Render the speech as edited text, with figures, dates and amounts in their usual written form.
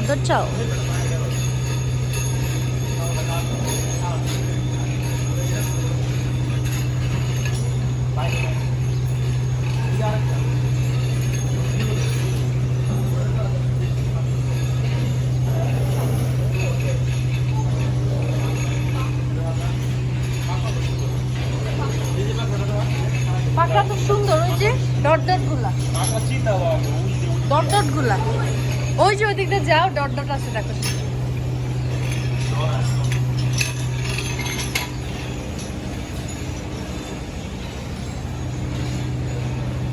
আদর চাও? পাখা তো সুন্দর, ওই যে ডট ডট গুলা, ডট ডট গুলা, ওই যে ওই দিকটা যাও, ডট ডট আছে দেখো।